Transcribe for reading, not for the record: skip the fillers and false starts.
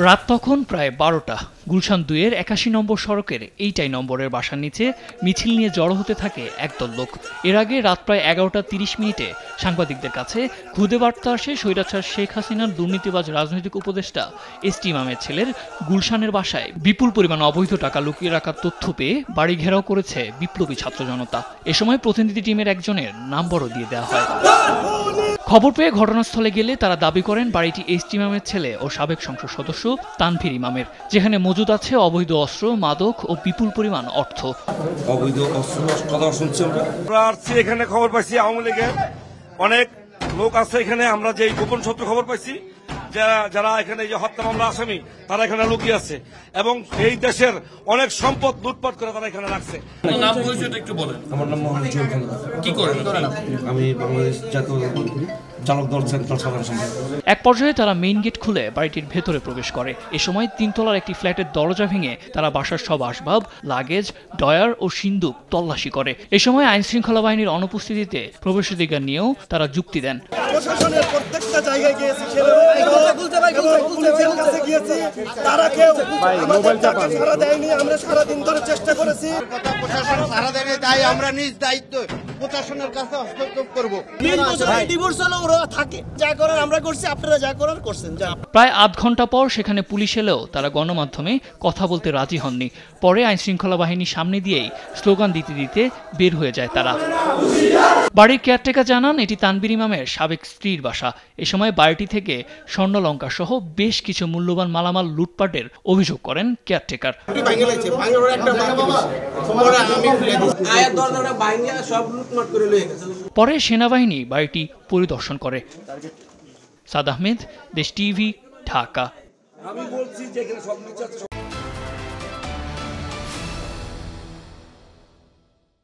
রাত তখন প্রায় 12টা। গুলশান 2-এর 81 নম্বর সড়কের এইটাই নম্বরের বাসার নিচে মিছিল নিয়ে জড়ো হতে থাকে একদল লোক। এর আগে রাত প্রায় 11টা 30 মিনিটে সাংবাদিকদের কাছে খুদে বার্তা আসে স্বৈরাচার শেখ হাসিনার দুর্নীতিবাজ রাজনৈতিক উপদেষ্টা এসটি ইমামের ছেলের গুলশানের বাসায় বিপুল পরিমাণ অবৈধ টাকা লুকিয়ে রাখার তথ্য পেয়ে বাড়ি ঘেরাও করেছে বিপ্লবী ছাত্র জনতা। এ সময় প্রতিনিধি টিমের একজনের নাম্বারও দিয়ে দেওয়া হয়। খবর পেয়ে ঘটনাস্থলে গেলে তারা দাবি করেন বাড়িটি এসটি ইমামের ছেলে ও সাবেক সংসদ সদস্য তানভীর ইমামের, যেখানে মজুদ আছে অবৈধ অস্ত্র, মাদক ও বিপুল পরিমাণ অর্থ। অবৈধ অস্ত্র কথা শুনছি আমরা এখানে খবর পাইছি আওয়ামী লীগের অনেক লোক আছে এখানে। আমরা যে গোপন সূত্রে খবর পাইছি যারা এখানে যে হত্যা মামলা আসামি তারা এখানে লুকিয়ে আছে এবং এই দেশের অনেক সম্পদ লুটপাট করে তারা এখানে রাখছে। নাম পরিচয়টা একটু বলেন। আমার নাম মোহাম্মদ জুয়েল খান। কি করেন? আমি বাংলাদেশ জাতীয় চালক দল সেন্ট্রাল সাধারণ সম্পাদক। এক পর্যায়ে তারা মেইন গেট খুলে বাড়িটির ভেতরে প্রবেশ করে। এ সময় 3 তলার একটি ফ্ল্যাটের দরজা ভেঙে তারা বাসার সব আসবাব, লাগেজ, ডয়ার ও সিন্দুক তল্লাশি করে। এ সময় আইন শৃঙ্খলা বাহিনীর অনুপস্থিতিতে প্রবেশাধিকার নিয়েও তারা যুক্তি দেন। প্রশাসনের প্রত্যেকটা জায়গায় গিয়েছি, পুলিশের কাছে গিয়েছি, তারা কেউ আমাদের ডাকে সাড়া দেয়নি। আমরা সারাদিন ধরে চেষ্টা করেছি, প্রশাসন সাড়া দেয়নি, তাই আমরা নিজ দায়িত্ব প্রশাসনের কাছে হস্তক্ষেপ করব। 20 বছর ডিভোর্স হলো ওরা থাকে, যা করার আমরা করছি, আপনারা যা করার করছেন। প্রায় আধ ঘন্টা পর সেখানে পুলিশ এলেও তারা গণমাধ্যমে কথা বলতে রাজি হননি। পরে আইন শৃঙ্খলা বাহিনীর সামনে দিয়েই স্লোগান দিতে দিতে বের হয়ে যায় তারা। বাড়ির কেয়ারটেকার জানান এটি তানভীর ইমামের সাবেক স্ত্রীর বাসা। এ সময় বাড়িটি থেকে স্বর্ণলঙ্কা সহ বেশ কিছু মূল্যবান মালামাল লুটপাটের অভিযোগ করেন কেয়ারটেকার। পরে সেনাবাহিনী বাড়িটি পরিদর্শন করে। সাদ আহমেদ, দেশ টিভি, ঢাকা।